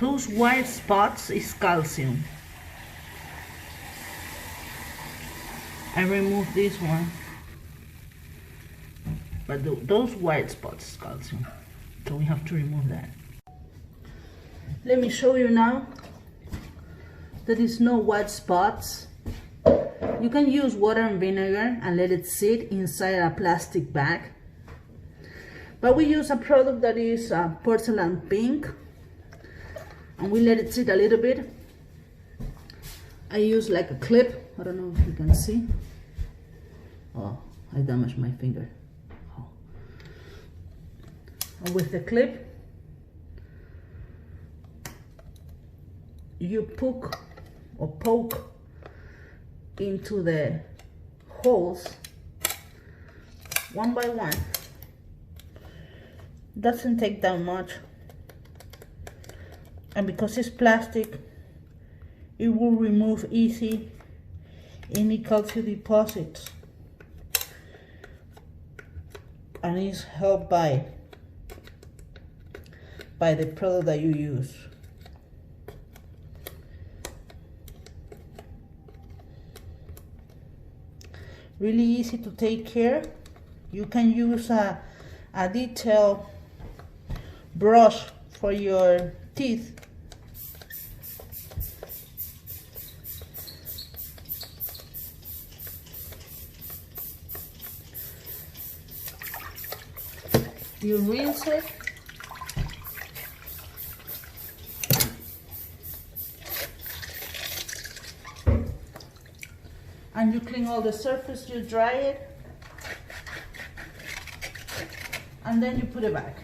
Those white spots is calcium. I removed this one, but those white spots is calcium, so we have to remove that. Let me show you now. There is no white spots. You can use water and vinegar and let it sit inside a plastic bag. But we use a product that is porcelain pink, and we let it sit a little bit. I use like a clip. I don't know if you can see. Oh, I damaged my finger. Oh. And with the clip, you poke into the holes one by one. Doesn't take that much, and because it's plastic, it will remove easy any calcium deposits, and it's helped by the product that you use. Really easy to take care. You can use a detail brush for your teeth. You rinse it, and you clean all the surface, you dry it, and then you put it back.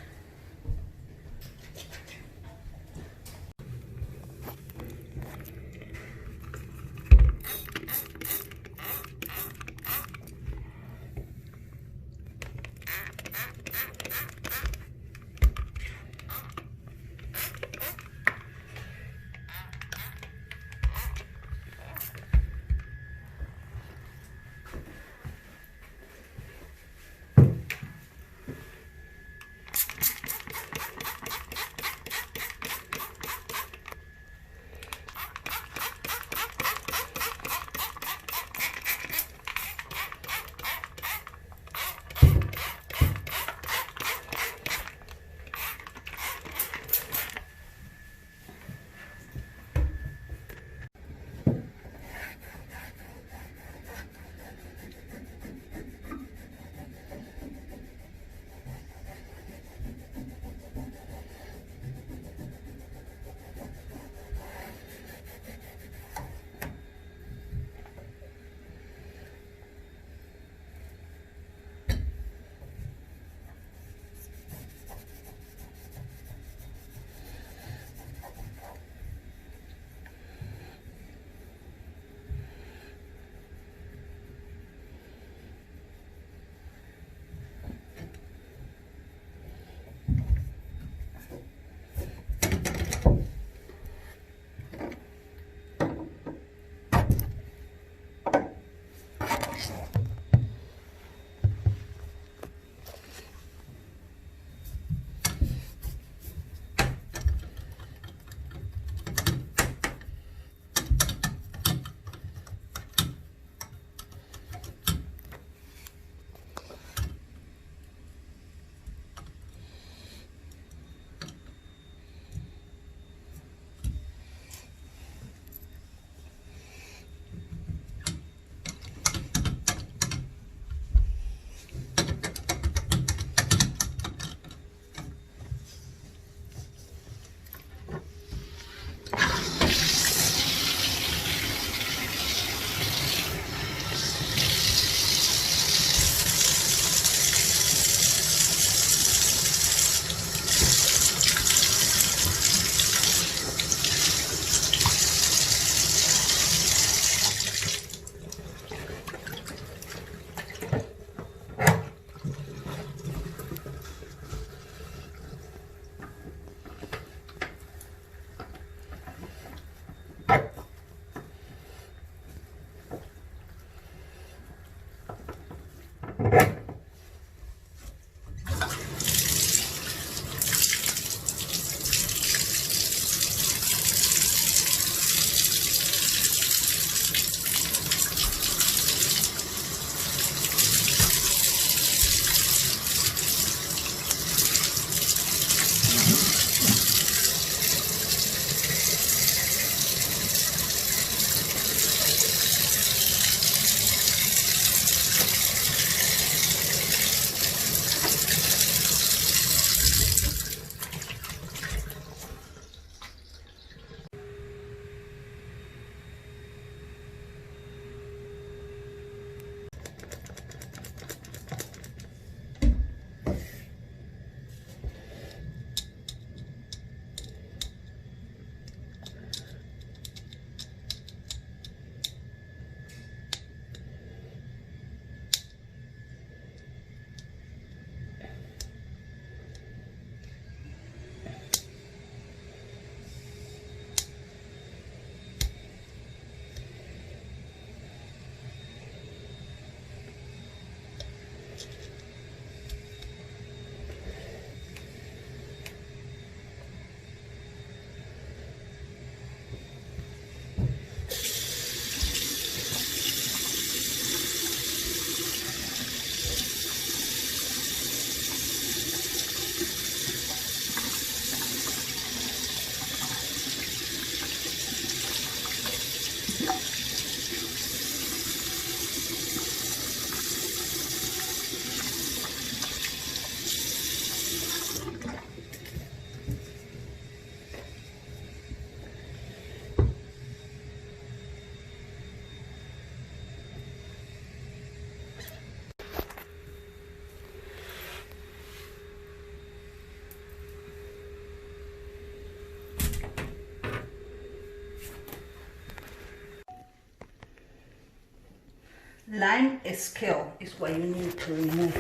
lime scale is what you need to remove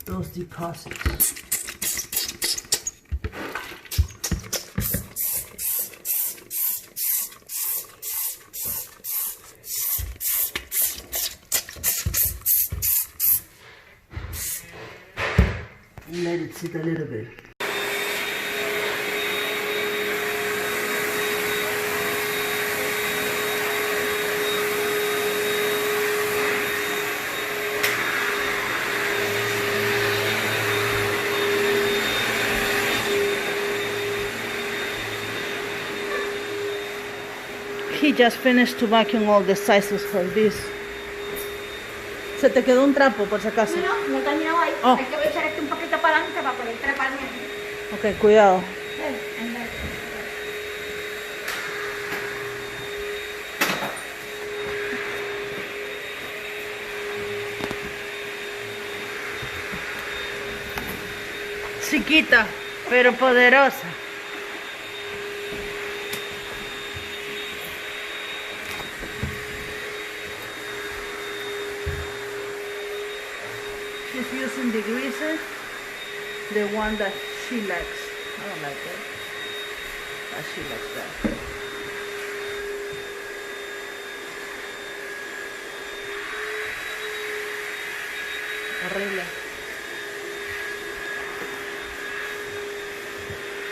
those deposits. And let it sit a little bit. He just finished to vacuum all the sizes for this. Se te quedó un trapo por si acaso. No, no terminado ahí. Oh. Hay que echar este un poquito para adelante para poder treparme. Ok, cuidado. Chiquita, pero poderosa. She's using the greaser, the one that she likes. I don't like that, but she likes that. Arregla.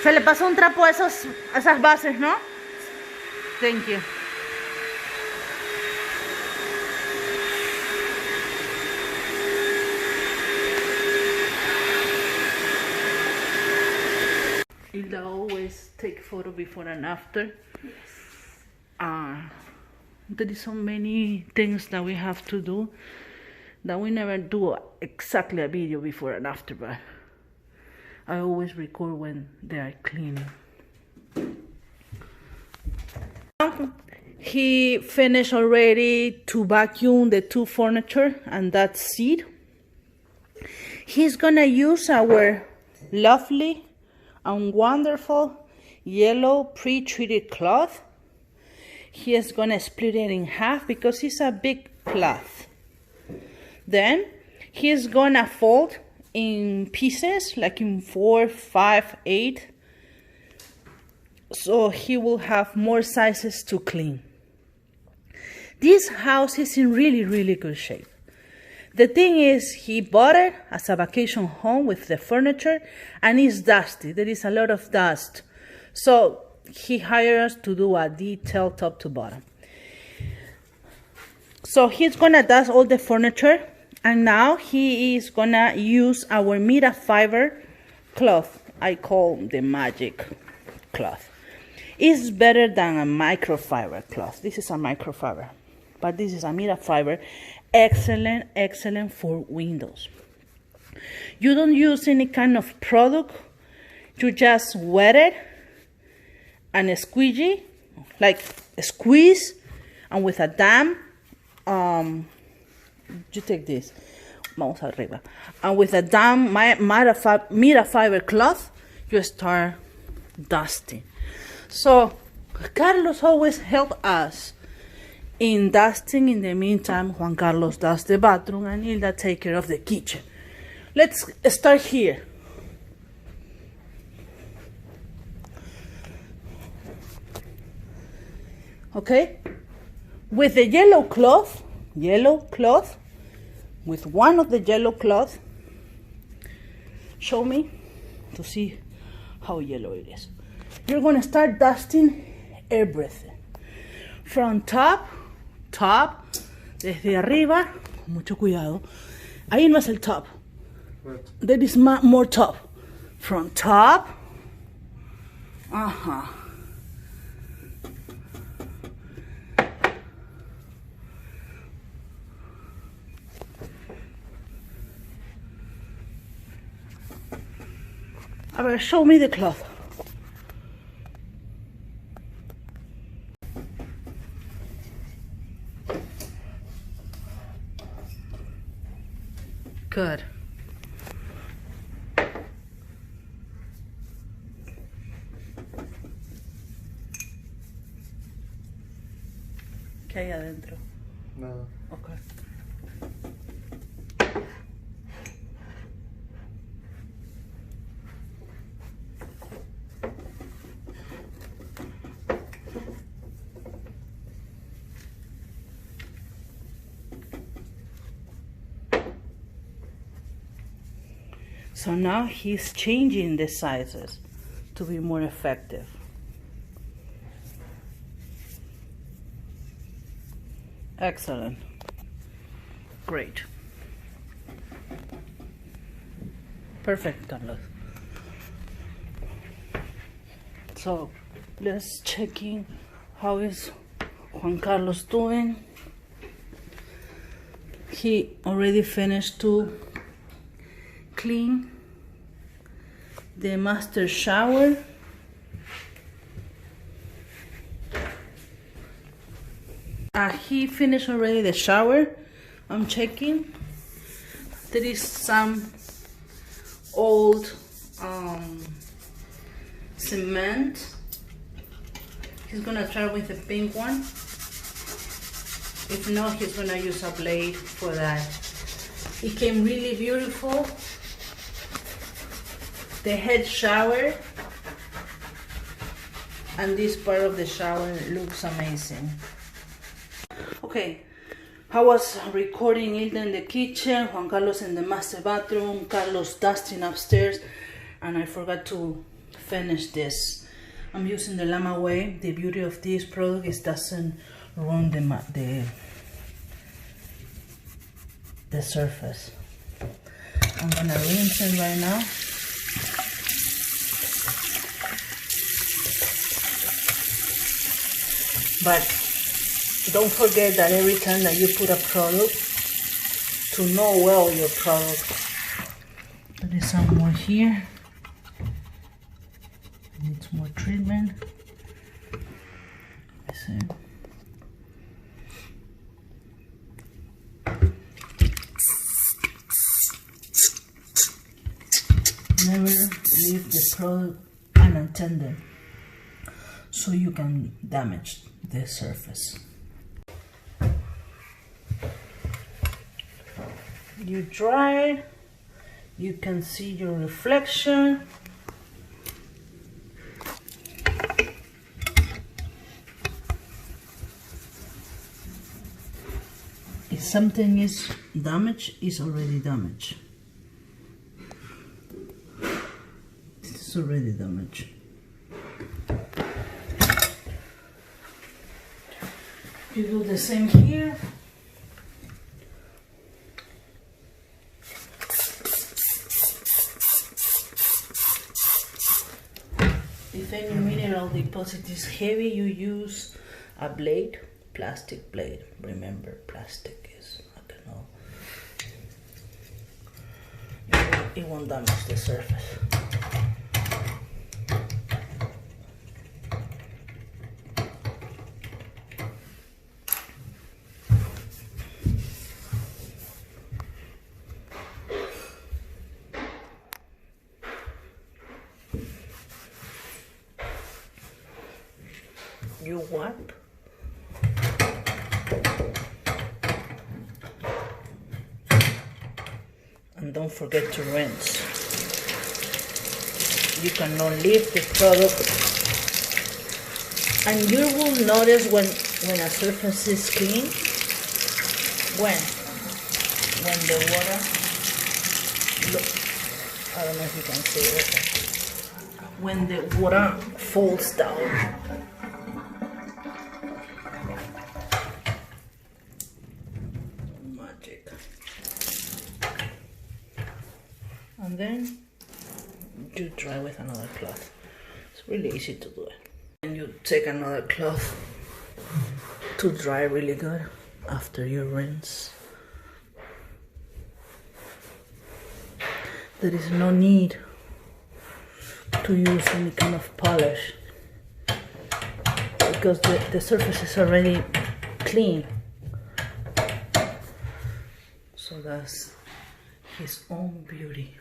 Se le pasó un trapo a esas bases, ¿no? Thank you. Hilda always take photo before and after. There is so many things that we have to do that we never do exactly a video before and after, but I always record when they are cleaning. He finished already to vacuum the two furniture, and that's it. He's gonna use our lovely and wonderful yellow pre-treated cloth. He is gonna split it in half because it's a big cloth. Then he's gonna fold in pieces, like in 4, 5, 8, so he will have more sizes to clean. This house is in really good shape. The thing is, he bought it as a vacation home with the furniture, and it's dusty. There is a lot of dust, so he hired us to do a detail top to bottom. So he's gonna dust all the furniture. And now he is gonna use our Mirafiber cloth. I call the magic cloth. It's better than a microfiber cloth. This is a microfiber, but this is a Mirafiber. Excellent for windows. You don't use any kind of product. You just wet it and squeegee, like squeeze, and with a dam, you take this, vamos arriba, and with a damp Mirafiber cloth, you start dusting. So Carlos always help us in dusting. In the meantime, Juan Carlos does the bathroom and Hilda take care of the kitchen. Let's start here. Okay, with the yellow cloth, with one of the yellow cloth, show me to see how yellow it is. You're going to start dusting everything from top, desde arriba, mucho cuidado. Ahí no es el top. There is more top. From top, A ver, show me the cloth. Good. So now he's changing the sizes to be more effective. Excellent. Great. Perfect, Carlos. So let's check in how is Juan Carlos doing. He already finished to clean the master shower. He finished already the shower. I'm checking. There is some old cement. He's gonna try with the pink one. If not, he's gonna use a blade for that. It came really beautiful. The head shower and this part of the shower looks amazing. Okay, I was recording Hilda in the kitchen, Juan Carlos in the master bathroom, Carlos dusting upstairs, and I forgot to finish this. I'm using the Lama Way. The beauty of this product is doesn't ruin the surface. I'm gonna rinse it right now. But don't forget that every time that you put a product, to know well your product. There is some more here. Needs more treatment. Let's see. Never leave the product unattended so you can damage the surface. You dry, you can see your reflection. If something is damaged, it's already damaged. It's already damaged. You do the same here. If any mineral deposit is heavy, you use a blade, plastic blade. Remember, plastic is, I don't know. It won't damage the surface. You wipe. And don't forget to rinse. You cannot leave the product. And you will notice when a surface is clean, when the water, look, I don't know if you can see it, when the water falls down. And then you dry with another cloth. It's really easy to do it. And you take another cloth to dry really good after you rinse. There is no need to use any kind of polish because the surface is already clean. So that's his own beauty.